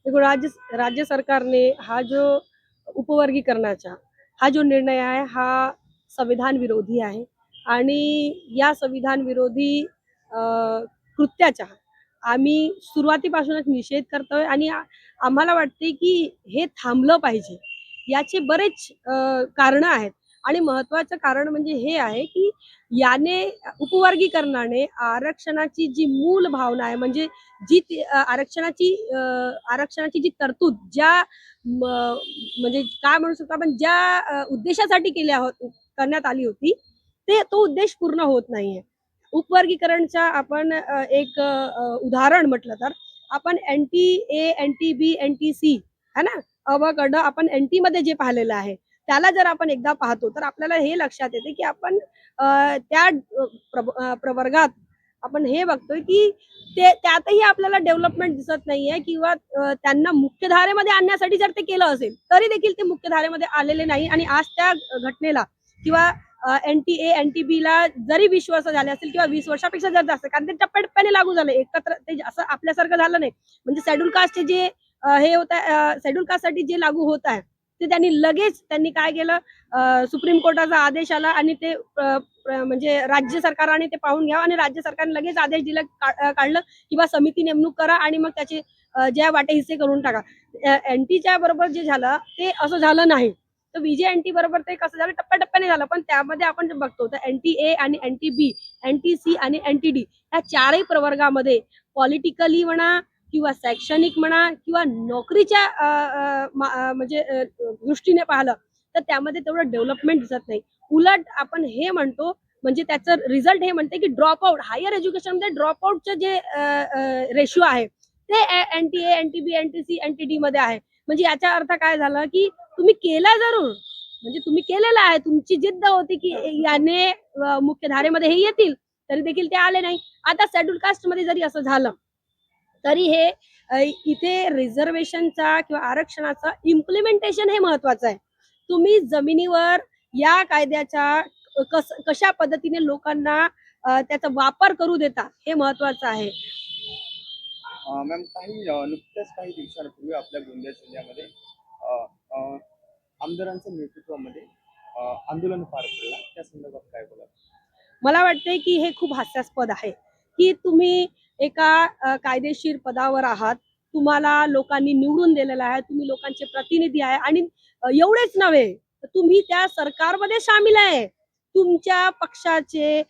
देखो राज्य सरकारने हा जो उपवर्गीकरणाचा हा जो निर्णय आहे हा संविधान विरोधी आहे आणि या संविधान विरोधी अ, कृत्याचा आम्ही सुरुवातीपासूनच निषेध करतोय आणि आम्हाला वाटते की हे थांबलं पाहिजे. याचे बरेच कारणं आहेत आणि महत्त्वाचं कारण म्हणजे हे आहे की याने उपवर्गीकरणाने आरक्षणाची जी मूळ भावना आहे म्हणजे आरक्षणाची जी तरतूद ज्या म्हणजे काय म्हणू शकतो आपण ज्या उद्देशासाठी करण्यात आली होती ते तो उद्देश पूर्ण होत नाहीये. उपवर्गीकरणचा आपण एक उदाहरण म्हटलं तर आपण एनटी ए, एनटी बी, एनटी सी है ना अ ब क ड आपण एनटी मध्ये जे पाहिलेलं आहे त्याला जर आपण एकदा पाहतो तर आपल्याला हे लक्षात येते की आपण त्या प्रवर्गात आपण हे बघतोय की त्यातही आपल्याला डेव्हलपमेंट दिसत नाहीये किंवा त्यांना मुख्यधारेमध्ये आणण्यासाठी जर ते केलं असेल तरी देखील ते मुख्यधारेमध्ये आलेले नाही आणि आज त्या घटनेला किंवा एनटीए एनटीबी ला जरी 20 वर्ष झाले असतील किंवा 20 वर्षापेक्षा जर जास्त कारण ते टप्प्याटप्प्याने लागू झाले एकत्र ते असं आपल्यासारखं झालं नाही म्हणजे शेड्यूल कास्टचे जे हे होत आहे शेड्यूल कास्टसाठी जे लागू होत आहे ते त्यांनी काय केलं सुप्रीम कोर्टाचा आदेश आला आणि ते म्हणजे राज्य सरकारने ते पाहून घ्यावं आणि राज्य सरकारने लगेच आदेश दिला काढलं किंवा समिती नेमणूक करा आणि मग त्याचे ज्या वाटे हिस्से करून टाका एनटीच्या बरोबर जे झालं ते असं झालं नाही तर विजय एनटी बरोबर ते कसं झालं टप्प्याटप्प्याने झालं पण त्यामध्ये आपण जे बघतो तर एनटी ए आणि एनटी बी एनटी सी आणि एनटी डी या चारही प्रवर्गामध्ये पॉलिटिकली म्हणा किंवा शैक्षणिक म्हणा किंवा नोकरीच्या म्हणजे दृष्टीने पाहिलं तर त्यामध्ये तेवढं डेव्हलपमेंट दिसत नाही उलट आपण हे म्हणतो म्हणजे त्याचं रिझल्ट हे म्हणते की ड्रॉप आउट हायर एज्युकेशन मध्ये ड्रॉप आउटचं जे रेशिओ आहे ते एनटीए एनटीबी एनटीसी एनटीडी मध्ये आहे म्हणजे याचा अर्थ काय झाला की तुम्ही केला जरूर म्हणजे तुम्ही केलेला आहे तुमची जिद्द होती की याने मुख्य धारेमध्ये हे येतील तरी देखील ते आले नाही आता शेड्यूल कास्ट मध्ये जरी असं झालं तरी हे इथे रिझर्वेशनचा किंवा आरक्षणाचा इम्प्लिमेंटेशन हे महत्वाचं आहे तुम्ही जमिनीवर या कायद्याच्या कशा पद्धतीने लोकांना त्याचा वापर करू देता हे महत्वाचं आहे मॅम नुकत्याच काही दिवसांपूर्वी आपल्या गोंदिया जिल्ह्यामध्ये आमदारांच्या नेतृत्वामध्ये आंदोलन पार पडला त्या संदर्भात काय बोला मला वाटते की हे खूप हास्यास्पद आहे की तुम्ही एका कायदेशीर पदावर आहात तुम्हाला लोकांनी निवडून दिलेलं आहे तुम्ही लोकांचे प्रतिनिधी आहे आणि एवढेच नव्हे तुम्ही त्या सरकारमध्ये सामील आहे तुमच्या पक्षाचे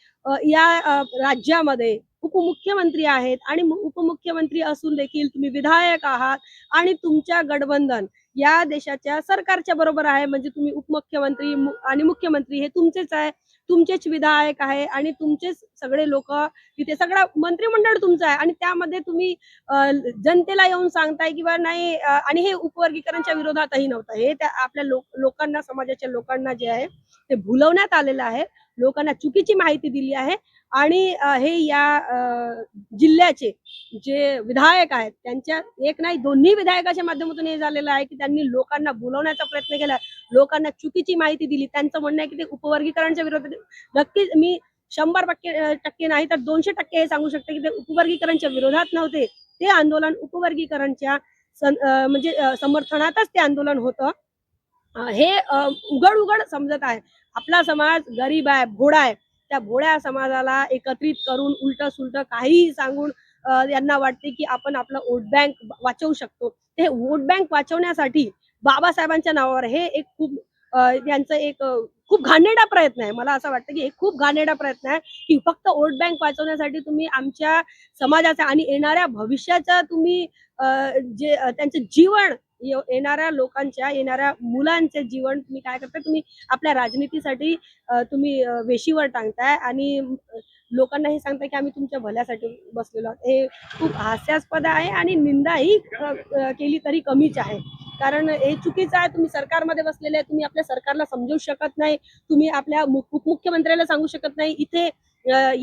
या राज्यामध्ये उपमुख्यमंत्री आहेत आणि उपमुख्यमंत्री असून देखील तुम्ही विधायक आहात आणि तुमच्या गठबंधन या देशाच्या सरकारच्या बरोबर आहे म्हणजे तुम्ही उपमुख्यमंत्री आणि मुख्यमंत्री हे तुमचेच आहे तुमचेच विधायक आहे आणि तुमचेच सगळे लोक तिथे सगळं मंत्रिमंडळ तुमचं आहे आणि त्यामध्ये तुम्ही जनतेला येऊन सांगताय किंवा नाही आणि हे उपवर्गीकरणच्या विरोधातही नव्हतं हे त्या आपल्या लोकांना समाजाच्या लोकांना जे आहे ते भुलवण्यात आलेलं आहे लोकांना चुकीची माहिती दिली आहे आणि हे या जिल्ह्याचे जे विधायक आहेत त्यांच्या एक नाही दोन्ही विधायकाच्या माध्यमातून हे झालेलं आहे की त्यांनी लोकांना बोलवण्याचा प्रयत्न केला लोकांना चुकीची माहिती दिली त्यांचं म्हणणं आहे की ते उपवर्गीकरणच्या विरोधात नक्कीच मी 100% नाही तर 200% हे सांगू शकते की ते उपवर्गीकरणच्या विरोधात नव्हते ते आंदोलन उपवर्गीकरणच्या म्हणजे समर्थनातच ते आंदोलन होतं हे उघड उघड समजत आहे आपला समाज गरीब आहे भोळा आहे त्या भोळ्या समाजाला एकत्रित करून उलट सुलट काहीही सांगून यांना वाटते की आपण आपला वोट बँक वाचवू शकतो ते वोट बँक वाचवण्यासाठी बाबासाहेबांच्या नावावर हे एक खूप यांचं एक खूप घाणेरडा प्रयत्न आहे मला असं वाटतं की हे खूप घाणेरडा प्रयत्न आहे की फक्त वोट बँक वाचवण्यासाठी तुम्ही आमच्या समाजाचा आणि येणाऱ्या भविष्याचा तुम्ही जे त्यांचं जीवन येणाऱ्या लोकांच्या येणाऱ्या मुलांचे जीवन तुम्ही काय करताय तुम्ही आपल्या राजनीतीसाठी तुम्ही वेशीवर टांगताय आणि लोकांना हे सांगताय की आम्ही तुमच्या भल्यासाठी बसलेलो आहोत हे खूप हास्यास्पद आहे आणि निंदाही केली तरी कमीच आहे कारण हे चुकीचं आहे तुम्ही सरकारमध्ये बसलेले आहे तुम्ही आपल्या सरकारला समजवू शकत नाही तुम्ही आपल्या उपमुख्यमंत्र्याला सांगू शकत नाही इथे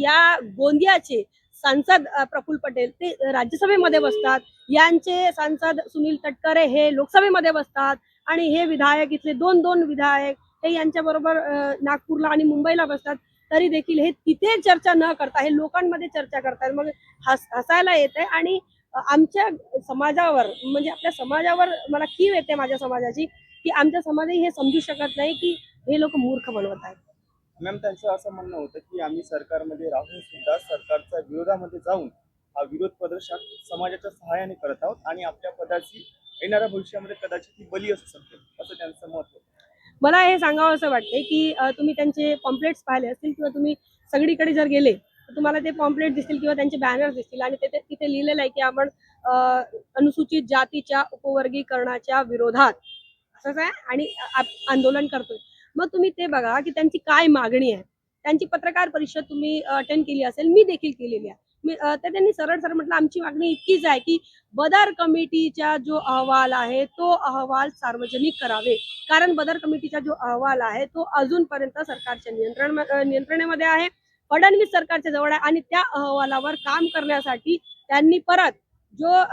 या गोंदियाचे सांसद प्रफुल्ल पटेल ते राज्यसभेमध्ये बसतात यांचे सांसद सुनील तटकरे हे लोकसभेमध्ये बसतात आणि हे विधायक इथले दोन विधायक हे यांच्या बरोबर नागपूरला आणि मुंबईला बसतात तरी देखील हे तिथे चर्चा न करता हे लोकांमध्ये चर्चा करतात मग हसायला येते आणि आमच्या समाजावर म्हणजे आपल्या समाजावर मला कीव येते माझ्या समाजाची, की आमच्या समाजही हे समजू शकत नाही की हे लोक मूर्ख बनवत आहेत. मॅम, त्यांचं असं म्हणणं होतं की आम्ही सरकारमध्ये राहून सुद्धा सरकारच्या विरोधामध्ये जाऊन हा विरोध प्रदर्शन समाजाच्या सहाय्याने करत आहोत आणि आपल्या पदाची येणाऱ्या भविष्यामध्ये कदाचित ही बली असू शकते, असं त्यांचं मत होतं. मला हे सांगावं असं वाटते की तुम्ही त्यांचे पॉम्पलेट्स पाहिले असतील किंवा तुम्ही सगळीकडे जर गेले तर तुम्हाला ते पॉम्पलेट दिसतील किंवा त्यांचे बॅनर्स दिसतील आणि तिथे लिहिलेलं आहे की आपण अनुसूचित जातीच्या उपवर्गीकरणाच्या विरोधात असंच आहे आणि आंदोलन करतोय. मग तुम्ही ते बघा की त्यांची काय मागणी आहे. त्यांची पत्रकार परिषद तुम्ही अटेंड केली असेल, मी देखील केलेली आहे. त्यांनी सरळ सरळ म्हटलं आमची मागणी इतकीच आहे की बदार कमिटीचा जो अहवाल आहे तो अहवाल सार्वजनिक करावे, कारण बदर कमिटीचा जो अहवाल आहे तो अजूनपर्यंत सरकारच्या नियंत्रणामध्ये आहे, फडणवीस सरकारच्या जवळ आहे आणि त्या अहवालावर काम करण्यासाठी त्यांनी परत जो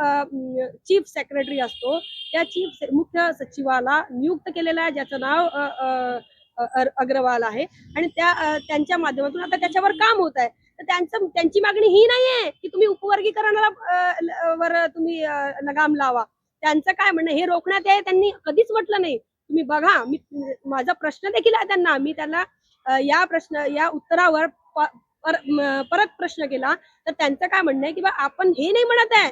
चीफ सेक्रेटरी असतो त्या मुख्य सचिवाला नियुक्त केलेला आहे, ज्याचं नाव अग्रवाल आहे आणि त्यांच्या माध्यमातून आता त्याच्यावर काम होत आहे. तर त्यांची मागणी ही नाहीये की तुम्ही उपवर्गीकरणाला वर तुम्ही लगाम लावा. त्यांचं काय म्हणणं हे रोखण्यात आहे, त्यांनी कधीच म्हटलं नाही. तुम्ही बघा, मी माझा प्रश्न देखील आहे त्यांना, मी त्यांना या उत्तरावर परत प्रश्न केला तर त्यांचं काय म्हणणं आहे की बा आपण हे नाही म्हणत आहे,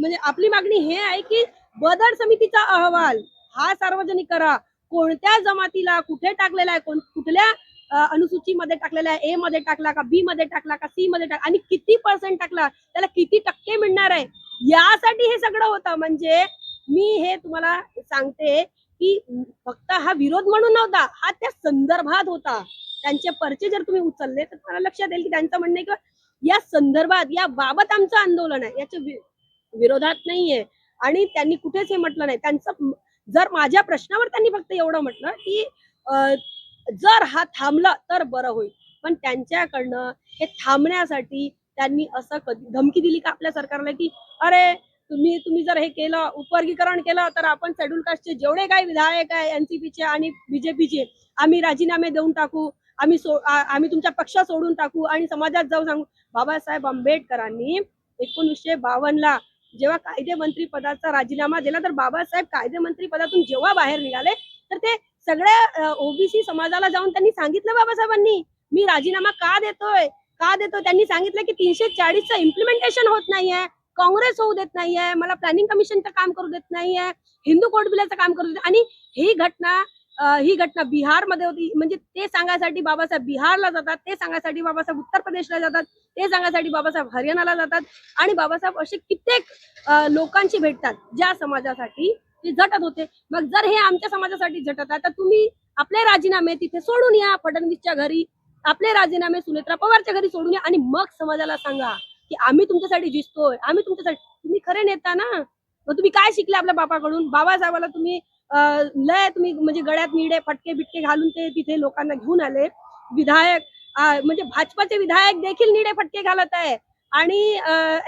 म्हणजे आपली मागणी हे आहे की बदर समितीचा अहवाल हा सार्वजनिक करा, कोणत्या जमातीला कुठे टाकलेला आहे, कुठल्या अनुसूचीमध्ये टाकलेला आहे, ए मध्ये टाकला का, बी मध्ये टाकला का, सी मध्ये टाकला आणि किती % टाकला, त्याला किती टक्के मिळणार आहे, यासाठी हे सगळं होतं. म्हणजे मी हे तुम्हाला सांगते की फक्त हा विरोध म्हणून नव्हता, हा त्या संदर्भात होता. त्यांचे पर्चे जर तुम्ही उचलले तर तुम्हाला लक्षात येईल की त्यांचं म्हणणं आहे की या संदर्भात या बाबत आमचं आंदोलन आहे, याच्या विरोधात नाहीये. आणि त्यांनी कुठेच हे म्हटलं नाही. त्यांचं जर माझ्या प्रश्नावर त्यांनी फक्त एवढं म्हटलं की जर हा थांबला तर बरं होईल, पण त्यांच्याकडनं हे थांबण्यासाठी त्यांनी असं कधी धमकी दिली का आपल्या सरकारला की अरे तुम्ही जर हे केलं, उपवर्गीकरण केलं तर आपण शेड्यूल कास्टचे जेवढे काही विधायक आहे एनसीपीचे आणि बीजेपीचे आम्ही राजीनामे देऊन टाकू, आम्ही तुमचा पक्ष सोडून टाकू आणि समाजात जाऊ सांगू. बाबासाहेब आंबेडकरांनी 1952 जेव्हा कायदे मंत्री पदाचा राजीनामा दिला तर बाबासाहेब कायदे मंत्री पदातून जेव्हा बाहेर निघाले तर ते सगळ्या ओबीसी समाजाला जाऊन त्यांनी सांगितलं बाबासाहेबांनी मी राजीनामा का देतोय. त्यांनी सांगितलं की 340चं इम्प्लिमेंटेशन होत नाहीये, काँग्रेस होऊ देत नाहीये, मला प्लॅनिंग कमिशनचं काम करू देत नाहीये, हिंदू कोड बिलाचं काम करू देत. आणि ही घटना बिहारमध्ये होती. म्हणजे ते सांगायसाठी बाबासाहेब बिहारला जातात, ते सांगायसाठी बाबासाहेब उत्तर प्रदेशला जातात, ते सांगायसाठी बाबासाहेब हरियाणाला जातात आणि बाबासाहेब असे कित्येक लोकांशी भेटतात ज्या समाजासाठी ते झटत होते. मग जर हे आमच्या समाजासाठी झटत आहे तर तुम्ही आपले राजीनामे तिथे सोडून या, फडणवीसच्या घरी आपले राजीनामे सुनेत्रा पवारच्या घरी सोडून या आणि मग समाजाला सांगा की आम्ही तुमच्यासाठी जिंकतोय, आम्ही तुमच्यासाठी. तुम्ही खरे नेता ना, मग तुम्ही काय शिकले आपल्या बापाकडून. बाबासाहेबाला तुम्ही तुम्ही म्हणजे गळ्यात निडे फटके बिटके घालून ते तिथे लोकांना घेऊन आले. विधायक म्हणजे भाजपाचे विधायक देखील निडे फटके घालत आहे आणि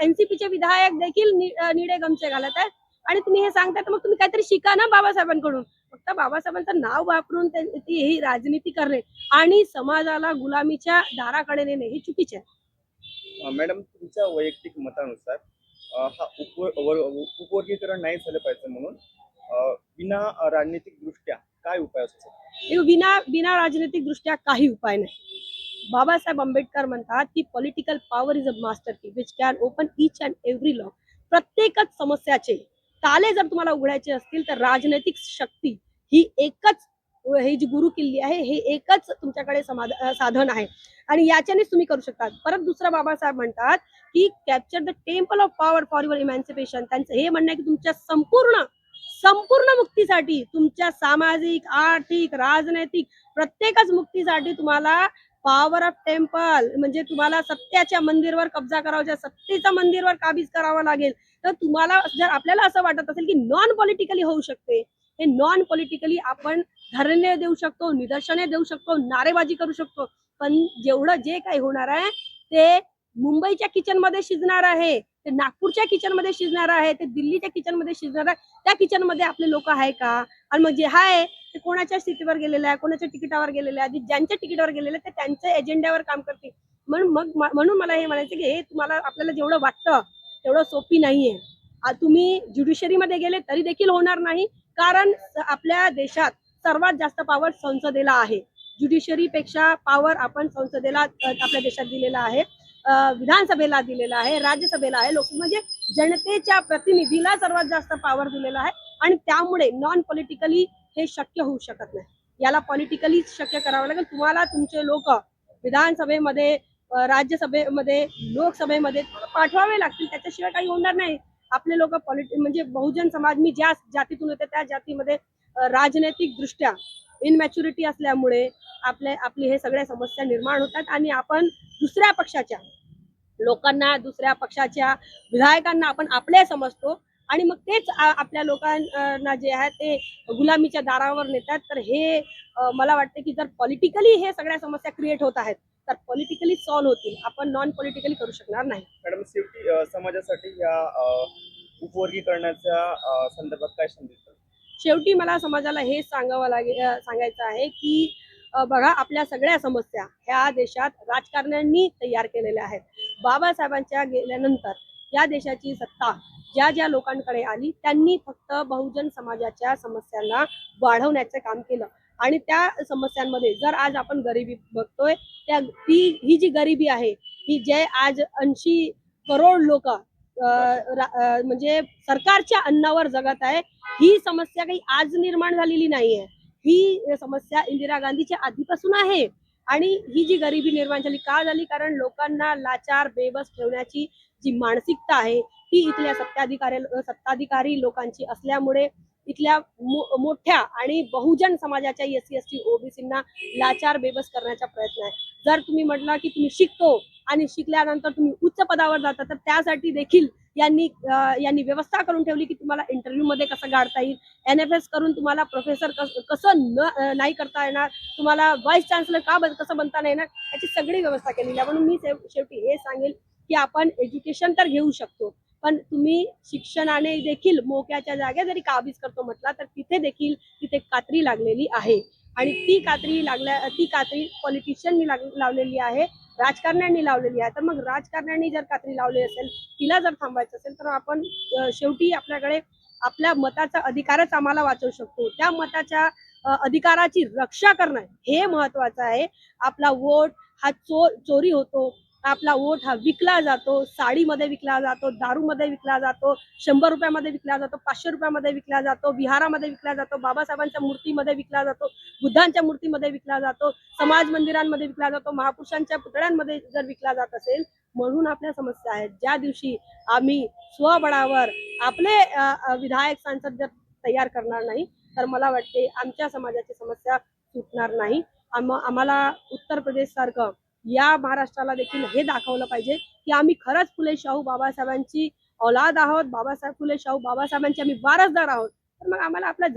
एनसीपीचे विधायक देखील निडे गमचे घालत आहेत आणि तुम्ही हे सांगताय तर मग तुम्ही काहीतरी शिका ना बाबासाहेबांकडून. फक्त बाबासाहेबांचं नाव वापरून ही राजनीती करणे आणि समाजाला गुलामीच्या दाराकडे नेणे हे चुकीचे आहे. मॅडम, तुमच्या वैयक्तिक मतानुसार हा उपवर्गीकरण नाही झालं पाहिजे म्हणून विना राजनीतिक दृष्ट्या काय उपाय असू शकतो? बिना राजनीतिक दृष्ट्या काही उपाय नाही. बाबासाहेब आंबेडकर म्हणतात की political power is a master key which can open each and every lock. प्रत्येकच समस्याचे ताले जर तुम्हाला उघडायचे असतील तर राजनैतिक शक्ती ही एकच, ही जी गुरु किल्ली आहे हे एकच तुमच्याकडे साधन आहे आणि याच्यानेच तुम्ही करू शकता. परत दुसरा बाबासाहेब म्हणतात की capture the temple of power for your emancipation. त्यांचं हे म्हणणं आहे की तुमच्या संपूर्ण मुक्तीसाठी, तुमच्या सामाजिक, आर्थिक, राजनैतिक प्रत्येकच मुक्तीसाठी तुम्हाला पॉवर ऑफ टेम्पल म्हणजे तुम्हाला सत्याच्या मंदिरवर कब्जा करावा, सत्तेच्या मंदिरवर काबीज करावं लागेल. तर तुम्हाला जर आपल्याला असं वाटत असेल की नॉन पॉलिटिकली होऊ शकते, हे नॉन पॉलिटिकली आपण धरणे देऊ शकतो, निदर्शने देऊ शकतो, नारेबाजी करू शकतो, पण जेवढं जे काही होणार आहे ते मुंबईच्या किचन मध्ये शिजणार आहे, ते नागपूरच्या किचन मध्ये शिजणार आहे, ते दिल्लीच्या किचन मध्ये शिजणार आहे. त्या किचन मध्ये आपले लोक आहे का? आणि मग जे आहे ते कोणाच्या स्थितीवर गेलेले आहे, कोणाच्या तिकिटावर गेलेले आहे, ज्यांच्या तिकिटावर गेलेले ते त्यांच्या एजेंड्यावर काम करतील. म्हणून मला हे म्हणायचं की हे तुम्हाला आपल्याला जेवढं वाटतं तेवढं सोपी नाहीये. तुम्ही ज्युडिशरीमध्ये गेले तरी देखील होणार नाही, कारण आपल्या देशात सर्वात जास्त पॉवर संसदेला आहे. ज्युडिशरीपेक्षा पॉवर आपण संसदेला आपल्या देशात दिलेला आहे, विधानसभेला दिलेला आहे, राज्यसभेला आहे, म्हणजे जनतेच्या प्रतिनिधीला सर्वात जास्त पॉवर दिलेला आहे. आणि त्यामुळे नॉन पॉलिटिकली हे शक्य होऊ शकत नाही. याला पॉलिटिकली शक्य करावं लागेल. तुम्हाला तुमचे लोक विधानसभेमध्ये, राज्यसभेमध्ये, लोकसभेमध्ये पाठवावे लागतील. त्याच्याशिवाय काही होणार नाही. आपले लोक म्हणजे बहुजन समाज, मी ज्या जातीतून येते त्या जातीमध्ये राजनैतिक दृष्ट्या इनमॅच्युरिटी असल्यामुळे आपली हे सगळ्या समस्या निर्माण होतात आणि आपण दुसऱ्या पक्षाच्या लोकांना, दुसऱ्या पक्षाच्या विधायकांना आपण आपले समजतो आणि मग तेच आपल्या लोकांना जे आहे ते गुलामीच्या दारावर नेतात. तर हे मला वाटतं की जर पॉलिटिकली हे सगळ्या समस्या क्रिएट होत आहेत तर पॉलिटिकली सॉल्व्ह होतील. आपण नॉन पॉलिटिकली करू शकणार नाही. मॅडम, शेवटी समाजासाठी या उपवर्गीकरणाच्या संदर्भात काय संदेश द्याल? शेवटी मला समाजाला हे सांगायचं आहे की बघा, आपल्या सगळ्या समस्या ह्या देशात राजकारण्यांनी तयार केलेल्या आहेत. बाबासाहेबांच्या गेल्यानंतर या देशाची सत्ता ज्या ज्या लोकांकडे आली त्यांनी फक्त बहुजन समाजाच्या समस्यांना वाढवण्याचं काम केलं आणि त्या समस्यांमध्ये जर आज आपण गरिबी बघतोय, ही जी गरिबी आहे, ही जे आज 80 करोड लोक म्हणजे सरकारच्या अन्नावर जगत आहे, ही समस्या काही आज निर्माण झालेली नाहीये. ही समस्या इंदिरा गांधीच्या आधीपासून आहे. आणि ही जी गरिबी निर्माण झाली का झाली? कारण लोकांना लाचार, बेबस ठेवण्याची जी मानसिकता आहे ती इथल्या सत्ताधिकारी लोकांची असल्यामुळे इथल्या मोठ्या आणि बहुजन समाजाच्या SC ST OBCंना लाचार, बेबस करण्याचा प्रयत्न आहे. जर तुम्ही म्हटलं की तुम्ही शिकतो आणि शिकल्यानंतर तुम्ही उच्च पदावर जाता, तर त्यासाठी देखील यांनी व्यवस्था करून ठेवली की तुम्हाला इंटरव्ह्यू मध्ये कसं गाडता येईल, NFS करून तुम्हाला प्रोफेसर कसं नाही करता येणार, तुम्हाला व्हाईस चान्सलर कसं बनता नाही येणार, याची सगळी व्यवस्था केलेली आहे. म्हणून मी शेवटी हे सांगेल की आपण एज्युकेशन तर घेऊ शकतो, पण तुम्ही शिक्षणाने देखील मोक्याच्या जागे जरी काबीज करतो म्हटला तर तिथे कात्री लागलेली आहे. आणि ती कात्री पॉलिटिशियननी लावलेली आहे, राजकारण्यांनी लावलेली आहे. तर मग राजकारण्यांनी जर कात्री लावली असेल, तिला जर थांबायचं असेल, तर आपण शेवटी आपल्याकडे आपल्या मताचा अधिकारच आम्हाला वाचवू शकतो. त्या मताच्या अधिकाराची रक्षा करणं हे महत्वाचं आहे. आपला वोट हा चोरी होतो, आपला वोट हा विकला जातो, साडीमध्ये विकला जातो, दारूमध्ये विकला जातो, 100 रुपयामध्ये विकला जातो, 500 रुपयामध्ये विकला जातो, विहारामध्ये विकला जातो, बाबासाहेबांच्या मूर्तीमध्ये विकला जातो, बुद्धांच्या मूर्तीमध्ये विकला जातो, समाज मंदिरांमध्ये विकला जातो, महापुरुषांच्या पुतळ्यांमध्ये जर विकला जात असेल. म्हणून आपल्या समस्या आहेत. ज्या दिवशी आम्ही स्वबळावर आपले विधायक, सांसद जर तयार करणार नाही तर मला वाटते आमच्या समाजाची समस्या सुटणार नाही. आम्हाला उत्तर प्रदेश सारखं या महाराष्ट्राला देखील हे दाखवलं पाहिजे की आम्ही खरंच फुले शाहू बाबासाहेबांची औलाद आहोत, फुले शाहू बाबासाहेबांचे आम्ही वारसदार आहोत. तर मग आम्हाला आपला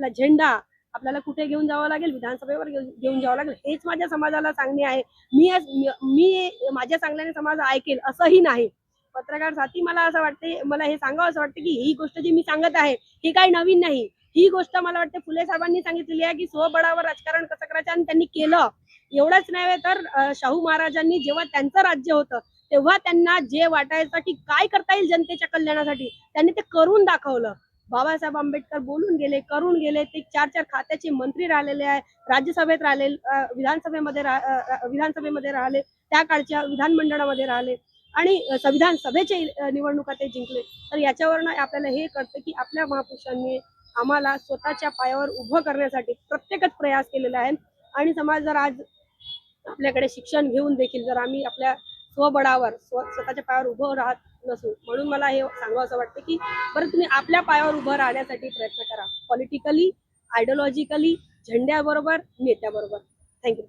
झेंडा आपल्याला कुठे घेऊन जावं लागेल? विधानसभेवर घेऊन जावं लागेल. हेच माझ्या समाजाला सांगणे आहे. मी माझ्या सांगण्याने समाज ऐकेल असंही नाही. पत्रकार साथी, मला हे सांगावं असं वाटतं की ही गोष्ट जी मी सांगत आहे ही काही नवीन नाही. ही गोष्ट मला वाटते फुले साहेबांनी सांगितलेली आहे की स्वबळावर राजकारण कसं करायचं, आणि त्यांनी केलं. एवढंच नव्हे तर शाहू महाराजांनी जेव्हा त्यांचं राज्य होतं तेव्हा त्यांना जे वाटायचं की काय करता येईल जनतेच्या कल्याणासाठी, त्यांनी ते करून दाखवलं. बाबासाहेब आंबेडकर बोलून गेले, करून गेले. ते 4 चार मंत्री राहिलेले आहे, राज्यसभेत राहिले, विधानसभेमध्ये राहिले, त्या काळच्या विधानमंडळामध्ये राहिले आणि संविधान सभेचे निवडणुका ते जिंकले. तर याच्यावरनं आपल्याला हे कळतं की आपल्या महापुरुषांनी आम्हाला स्वतःच्या पायावर उभं करण्यासाठी प्रत्येकच प्रयास केलेला आहे. आणि समाज जर आज आपल्याकडे शिक्षण घेऊन देखील जर आम्ही आपल्या स्वबळावर स्वतःच्या पायावर उभं राहत नसू, म्हणून मला हे सांगावं असं वाटतं की बरं, तुम्ही आपल्या पायावर उभं राहण्यासाठी प्रयत्न करा, पॉलिटिकली, आयडिओलॉजिकली, झेंड्याबरोबर, नेत्याबरोबर. थँक्यू.